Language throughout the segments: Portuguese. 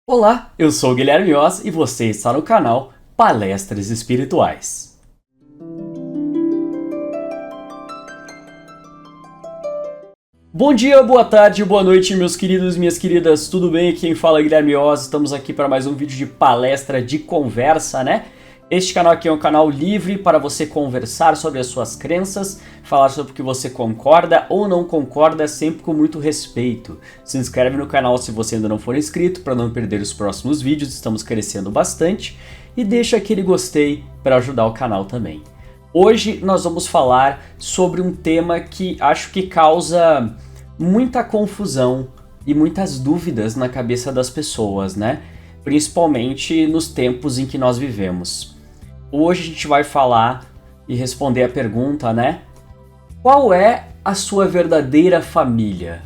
Olá, eu sou o Guilherme Oz e você está no canal Palestras Espirituais. Bom dia, boa tarde, boa noite, meus queridos e minhas queridas, tudo bem? Quem fala é Guilherme Oz, estamos aqui para mais um vídeo de palestra de conversa, né? Este canal aqui é um canal livre para você conversar sobre as suas crenças, falar sobre o que você concorda ou não concorda, sempre com muito respeito. Se inscreve no canal se você ainda não for inscrito para não perder os próximos vídeos, estamos crescendo bastante. E deixa aquele gostei para ajudar o canal também. Hoje nós vamos falar sobre um tema que acho que causa muita confusão e muitas dúvidas na cabeça das pessoas, né? Principalmente nos tempos em que nós vivemos. Hoje a gente vai falar e responder a pergunta, né? Qual é a sua verdadeira família?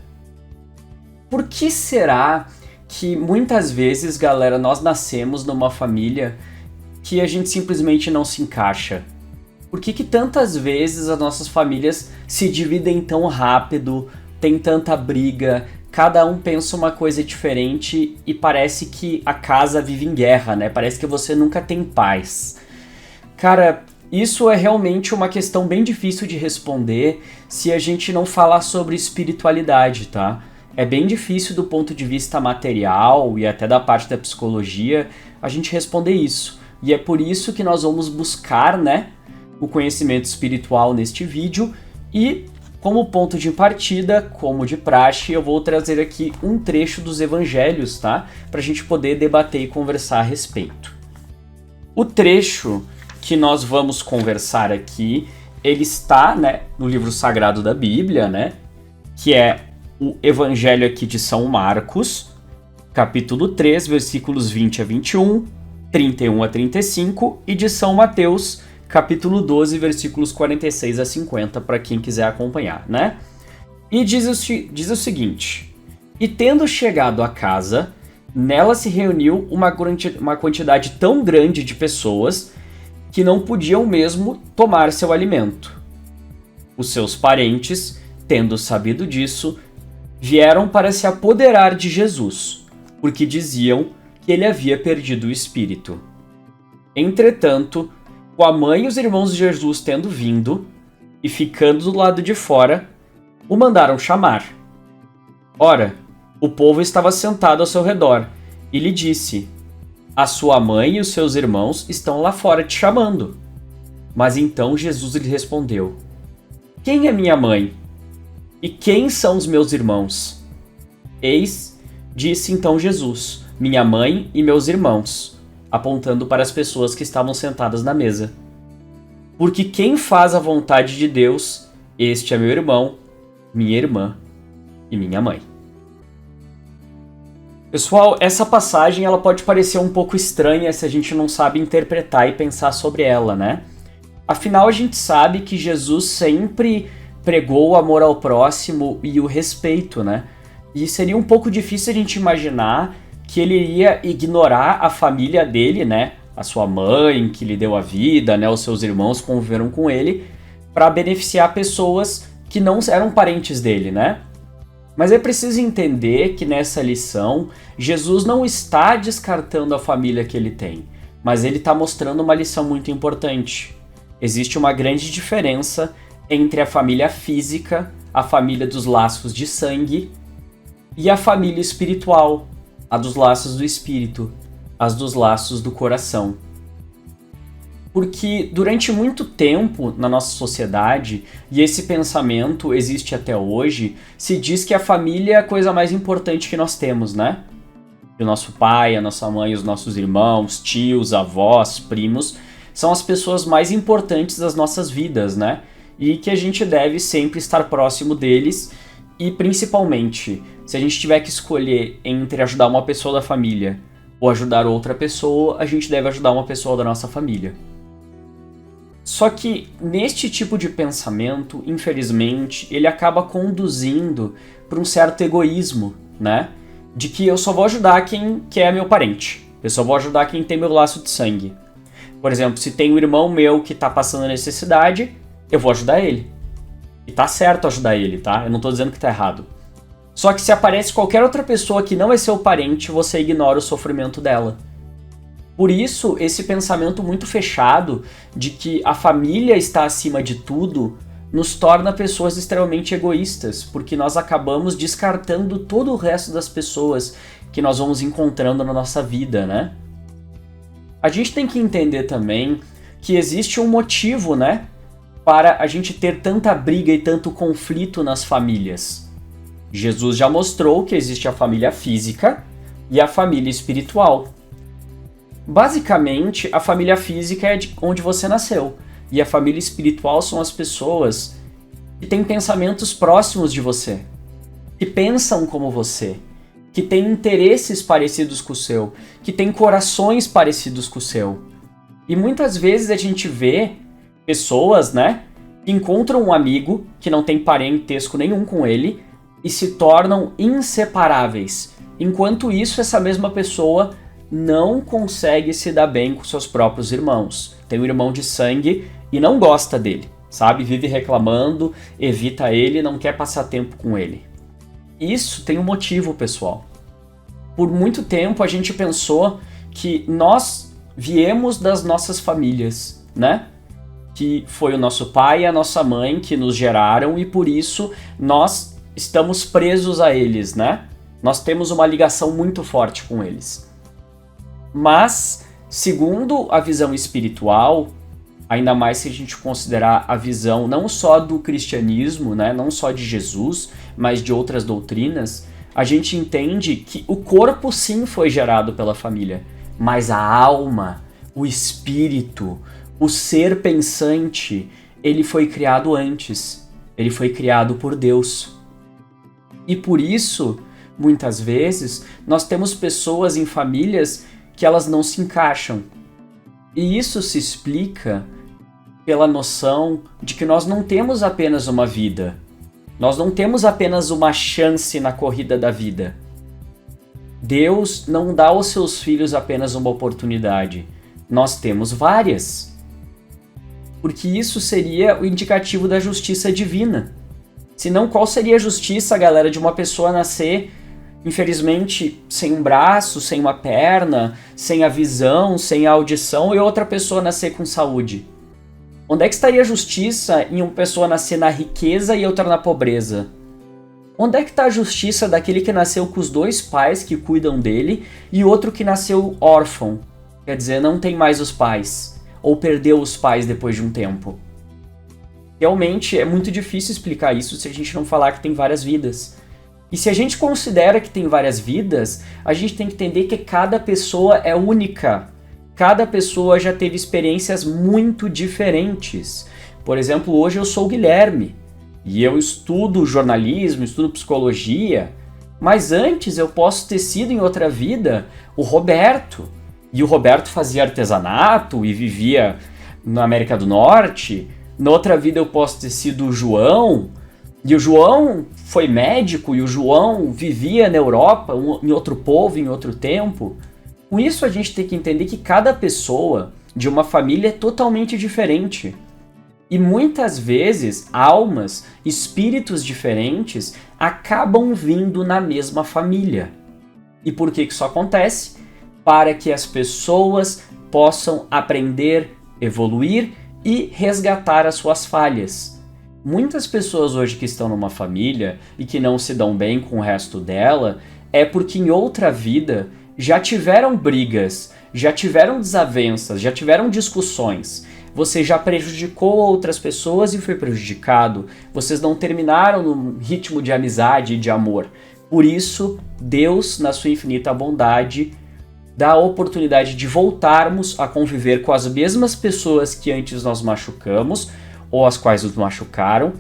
Por que será que muitas vezes, galera, nós nascemos numa família que a gente simplesmente não se encaixa? Por que tantas vezes as nossas famílias se dividem tão rápido, tem tanta briga, cada um pensa uma coisa diferente e parece que a casa vive em guerra, né? Parece que você nunca tem paz. Cara, isso é realmente uma questão bem difícil de responder se a gente não falar sobre espiritualidade, tá? É bem difícil do ponto de vista material e até da parte da psicologia a gente responder isso. E é por isso que nós vamos buscar, né, o conhecimento espiritual neste vídeo e, como ponto de partida, como de praxe, eu vou trazer aqui um trecho dos evangelhos, tá? Pra gente poder debater e conversar a respeito. O trecho que nós vamos conversar aqui, ele está, né, no livro sagrado da Bíblia, né? Que é o evangelho aqui de São Marcos, capítulo 3, versículos 20 a 21, 31 a 35, e de São Mateus, capítulo 12, versículos 46 a 50, para quem quiser acompanhar, né? E diz o seguinte: E tendo chegado à casa, nela se reuniu uma quantidade tão grande de pessoas que não podiam mesmo tomar seu alimento. Os seus parentes, tendo sabido disso, vieram para se apoderar de Jesus, porque diziam que ele havia perdido o espírito. Entretanto, com a mãe e os irmãos de Jesus tendo vindo, e ficando do lado de fora, o mandaram chamar. Ora, o povo estava sentado ao seu redor, e lhe disse: A sua mãe e os seus irmãos estão lá fora te chamando. Mas então Jesus lhe respondeu: Quem é minha mãe? E quem são os meus irmãos? Eis, disse então Jesus, minha mãe e meus irmãos, apontando para as pessoas que estavam sentadas na mesa. Porque quem faz a vontade de Deus, este é meu irmão, minha irmã e minha mãe. Pessoal, essa passagem ela pode parecer um pouco estranha se a gente não sabe interpretar e pensar sobre ela, né? Afinal, a gente sabe que Jesus sempre pregou o amor ao próximo e o respeito, né? E seria um pouco difícil a gente imaginar que ele iria ignorar a família dele, né? A sua mãe, que lhe deu a vida, né? Os seus irmãos conviveram com ele, para beneficiar pessoas que não eram parentes dele, né? Mas é preciso entender que nessa lição, Jesus não está descartando a família que ele tem, mas ele está mostrando uma lição muito importante. Existe uma grande diferença entre a família física, a família dos laços de sangue, e a família espiritual, a dos laços do espírito, as dos laços do coração. Porque durante muito tempo na nossa sociedade, e esse pensamento existe até hoje, se diz que a família é a coisa mais importante que nós temos, né? O nosso pai, a nossa mãe, os nossos irmãos, tios, avós, primos, são as pessoas mais importantes das nossas vidas, né? E que a gente deve sempre estar próximo deles e, principalmente, se a gente tiver que escolher entre ajudar uma pessoa da família ou ajudar outra pessoa, a gente deve ajudar uma pessoa da nossa família. Só que neste tipo de pensamento, infelizmente, ele acaba conduzindo para um certo egoísmo, né? De que eu só vou ajudar quem é meu parente. Eu só vou ajudar quem tem meu laço de sangue. Por exemplo, se tem um irmão meu que está passando necessidade, eu vou ajudar ele. E tá certo ajudar ele, tá? Eu não tô dizendo que tá errado. Só que se aparece qualquer outra pessoa que não é seu parente, você ignora o sofrimento dela. Por isso, esse pensamento muito fechado de que a família está acima de tudo nos torna pessoas extremamente egoístas, porque nós acabamos descartando todo o resto das pessoas que nós vamos encontrando na nossa vida, né? A gente tem que entender também que existe um motivo, né, para a gente ter tanta briga e tanto conflito nas famílias. Jesus já mostrou que existe a família física e a família espiritual. Basicamente, a família física é de onde você nasceu, e a família espiritual são as pessoas que têm pensamentos próximos de você, que pensam como você, que têm interesses parecidos com o seu, que têm corações parecidos com o seu. E muitas vezes a gente vê pessoas, né, que encontram um amigo que não tem parentesco nenhum com ele e se tornam inseparáveis. Enquanto isso, essa mesma pessoa não consegue se dar bem com seus próprios irmãos. Tem um irmão de sangue e não gosta dele, sabe? Vive reclamando, evita ele, não quer passar tempo com ele. Isso tem um motivo, pessoal. Por muito tempo a gente pensou que nós viemos das nossas famílias, né? Que foi o nosso pai e a nossa mãe que nos geraram e por isso nós estamos presos a eles, né? Nós temos uma ligação muito forte com eles. Mas, segundo a visão espiritual, ainda mais se a gente considerar a visão não só do cristianismo, né, não só de Jesus, mas de outras doutrinas, a gente entende que o corpo sim foi gerado pela família, mas a alma, o espírito, o ser pensante, ele foi criado antes, ele foi criado por Deus. E por isso, muitas vezes, nós temos pessoas em famílias que elas não se encaixam. E isso se explica pela noção de que nós não temos apenas uma vida. Nós não temos apenas uma chance na corrida da vida. Deus não dá aos seus filhos apenas uma oportunidade. Nós temos várias. Porque isso seria o indicativo da justiça divina. Senão, qual seria a justiça, galera, de uma pessoa nascer, infelizmente, sem um braço, sem uma perna, sem a visão, sem a audição, e outra pessoa nascer com saúde? Onde é que estaria a justiça em uma pessoa nascer na riqueza e outra na pobreza? Onde é que está a justiça daquele que nasceu com os dois pais que cuidam dele e outro que nasceu órfão? Quer dizer, não tem mais os pais, ou perdeu os pais depois de um tempo. Realmente é muito difícil explicar isso se a gente não falar que tem várias vidas. E se a gente considera que tem várias vidas, a gente tem que entender que cada pessoa é única. Cada pessoa já teve experiências muito diferentes. Por exemplo, hoje eu sou o Guilherme e eu estudo jornalismo, estudo psicologia, mas antes eu posso ter sido em outra vida o Roberto. E o Roberto fazia artesanato e vivia na América do Norte. Na outra vida eu posso ter sido o João, e o João foi médico, e o João vivia na Europa, em outro povo, em outro tempo. Com isso a gente tem que entender que cada pessoa de uma família é totalmente diferente. E muitas vezes almas, espíritos diferentes acabam vindo na mesma família. E por que isso acontece? Para que as pessoas possam aprender, evoluir e resgatar as suas falhas. Muitas pessoas hoje que estão numa família e que não se dão bem com o resto dela é porque em outra vida já tiveram brigas, já tiveram desavenças, já tiveram discussões. Você já prejudicou outras pessoas e foi prejudicado. Vocês não terminaram num ritmo de amizade e de amor. Por isso, Deus, na sua infinita bondade, dá a oportunidade de voltarmos a conviver com as mesmas pessoas que antes nós machucamos, ou as quais nos machucaram,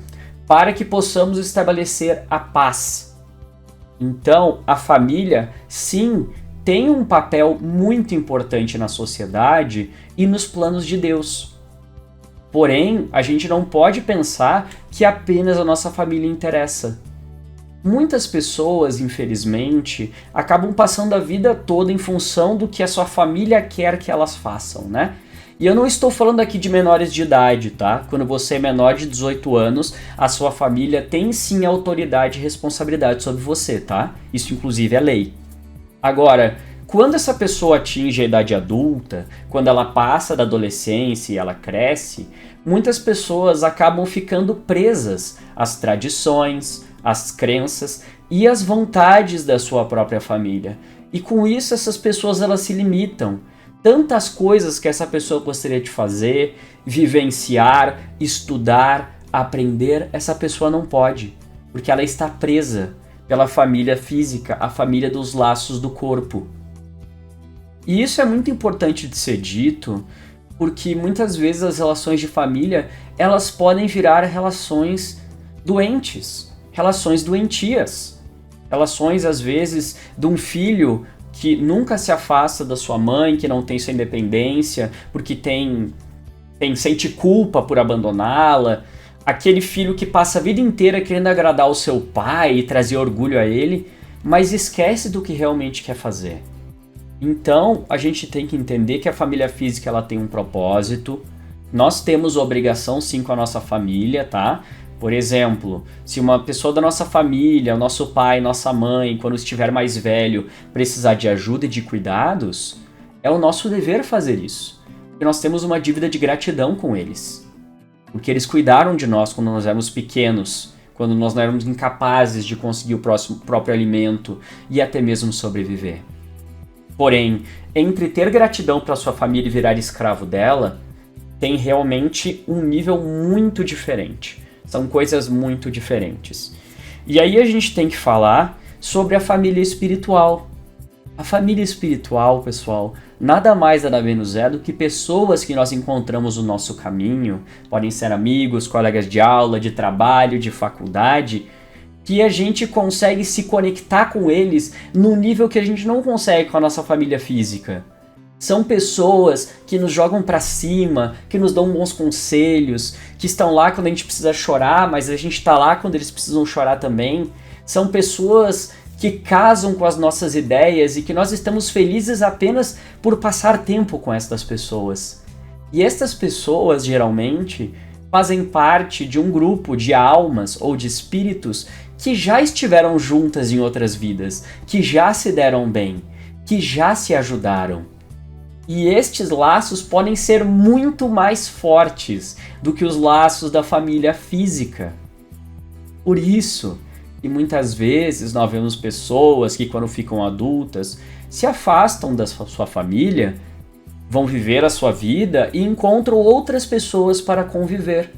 para que possamos estabelecer a paz. Então, a família, sim, tem um papel muito importante na sociedade e nos planos de Deus. Porém, a gente não pode pensar que apenas a nossa família interessa. Muitas pessoas, infelizmente, acabam passando a vida toda em função do que a sua família quer que elas façam, né? E eu não estou falando aqui de menores de idade, tá? Quando você é menor de 18 anos, a sua família tem sim autoridade e responsabilidade sobre você, tá? Isso inclusive é lei. Agora, quando essa pessoa atinge a idade adulta, quando ela passa da adolescência e ela cresce, muitas pessoas acabam ficando presas às tradições, às crenças e às vontades da sua própria família. E com isso essas pessoas elas se limitam. Tantas coisas que essa pessoa gostaria de fazer, vivenciar, estudar, aprender, essa pessoa não pode, porque ela está presa pela família física, a família dos laços do corpo. E isso é muito importante de ser dito, porque muitas vezes as relações de família, elas podem virar relações doentes, relações doentias, relações às vezes de um filho que nunca se afasta da sua mãe, que não tem sua independência, porque sente culpa por abandoná-la, aquele filho que passa a vida inteira querendo agradar o seu pai e trazer orgulho a ele, mas esquece do que realmente quer fazer. Então, a gente tem que entender que a família física ela tem um propósito, nós temos obrigação sim com a nossa família, tá? Por exemplo, se uma pessoa da nossa família, o nosso pai, nossa mãe, quando estiver mais velho, precisar de ajuda e de cuidados, é o nosso dever fazer isso. Porque nós temos uma dívida de gratidão com eles. Porque eles cuidaram de nós quando nós éramos pequenos, quando nós não éramos incapazes de conseguir o próprio alimento e até mesmo sobreviver. Porém, entre ter gratidão para sua família e virar escravo dela, tem realmente um nível muito diferente. São coisas muito diferentes. E aí a gente tem que falar sobre a família espiritual. A família espiritual, pessoal, nada mais nada menos é do que pessoas que nós encontramos no nosso caminho, podem ser amigos, colegas de aula, de trabalho, de faculdade, que a gente consegue se conectar com eles num nível que a gente não consegue com a nossa família física. São pessoas que nos jogam pra cima, que nos dão bons conselhos, que estão lá quando a gente precisa chorar, mas a gente tá lá quando eles precisam chorar também. São pessoas que casam com as nossas ideias e que nós estamos felizes apenas por passar tempo com estas pessoas. E estas pessoas, geralmente, fazem parte de um grupo de almas ou de espíritos que já estiveram juntas em outras vidas, que já se deram bem, que já se ajudaram. E estes laços podem ser muito mais fortes do que os laços da família física. Por isso, e muitas vezes nós vemos pessoas que quando ficam adultas se afastam da sua família, vão viver a sua vida e encontram outras pessoas para conviver.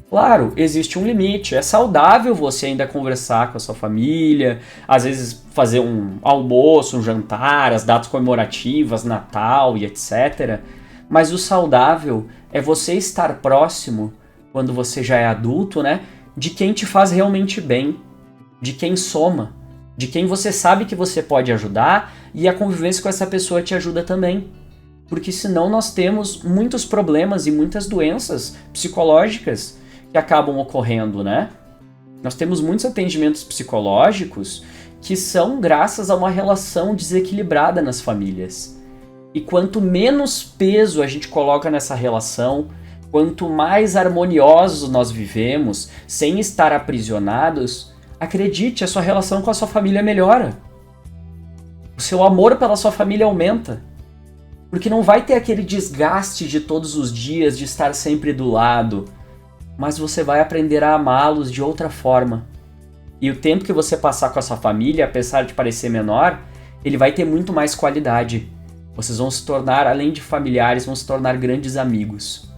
Claro, existe um limite, é saudável você ainda conversar com a sua família, às vezes fazer um almoço, um jantar, as datas comemorativas, Natal e etc. Mas o saudável é você estar próximo, quando você já é adulto, né, de quem te faz realmente bem, de quem soma, de quem você sabe que você pode ajudar e a convivência com essa pessoa te ajuda também. Porque senão nós temos muitos problemas e muitas doenças psicológicas que acabam ocorrendo, né? Nós temos muitos atendimentos psicológicos que são graças a uma relação desequilibrada nas famílias. E quanto menos peso a gente coloca nessa relação, quanto mais harmoniosos nós vivemos, sem estar aprisionados, acredite, a sua relação com a sua família melhora. O seu amor pela sua família aumenta. Porque não vai ter aquele desgaste de todos os dias, de estar sempre do lado, mas você vai aprender a amá-los de outra forma. E o tempo que você passar com a sua família, apesar de parecer menor, ele vai ter muito mais qualidade. Vocês vão se tornar, além de familiares, vão se tornar grandes amigos.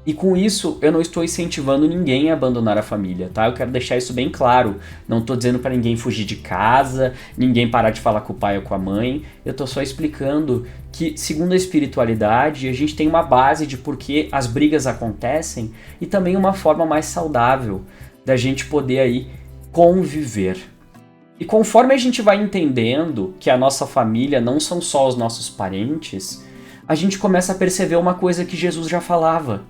E com isso, eu não estou incentivando ninguém a abandonar a família, tá? Eu quero deixar isso bem claro. Não estou dizendo para ninguém fugir de casa, ninguém parar de falar com o pai ou com a mãe. Eu estou só explicando que, segundo a espiritualidade, a gente tem uma base de por que as brigas acontecem e também uma forma mais saudável da gente poder aí conviver. E conforme a gente vai entendendo que a nossa família não são só os nossos parentes, a gente começa a perceber uma coisa que Jesus já falava.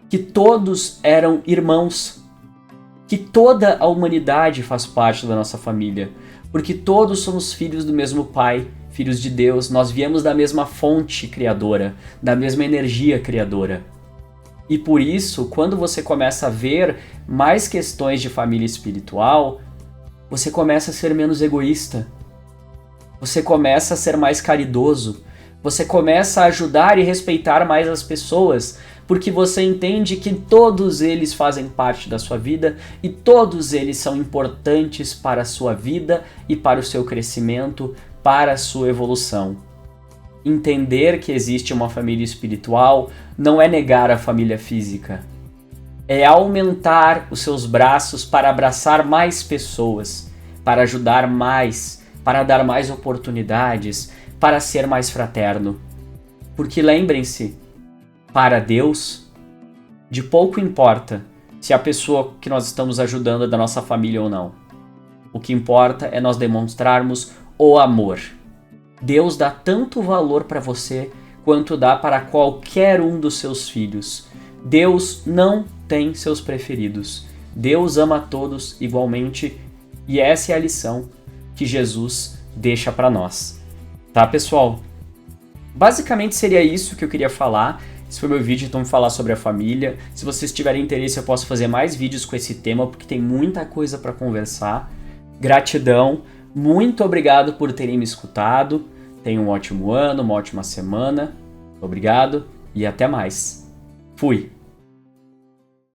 Que todos eram irmãos, que toda a humanidade faz parte da nossa família, porque todos somos filhos do mesmo Pai, filhos de Deus, nós viemos da mesma fonte criadora, da mesma energia criadora. E por isso, quando você começa a ver mais questões de família espiritual, você começa a ser menos egoísta. Você começa a ser mais caridoso. Você começa a ajudar e respeitar mais as pessoas, porque você entende que todos eles fazem parte da sua vida e todos eles são importantes para a sua vida e para o seu crescimento, para a sua evolução. Entender que existe uma família espiritual não é negar a família física. É aumentar os seus braços para abraçar mais pessoas, para ajudar mais, para dar mais oportunidades, para ser mais fraterno. Porque lembrem-se, para Deus, de pouco importa se a pessoa que nós estamos ajudando é da nossa família ou não. O que importa é nós demonstrarmos o amor. Deus dá tanto valor para você quanto dá para qualquer um dos seus filhos. Deus não tem seus preferidos. Deus ama a todos igualmente e essa é a lição que Jesus deixa para nós. Tá, pessoal? Basicamente seria isso que eu queria falar. Esse foi meu vídeo, então falar sobre a família. Se vocês tiverem interesse, eu posso fazer mais vídeos com esse tema, porque tem muita coisa para conversar. Gratidão, muito obrigado por terem me escutado. Tenham um ótimo ano, uma ótima semana. Obrigado e até mais. Fui!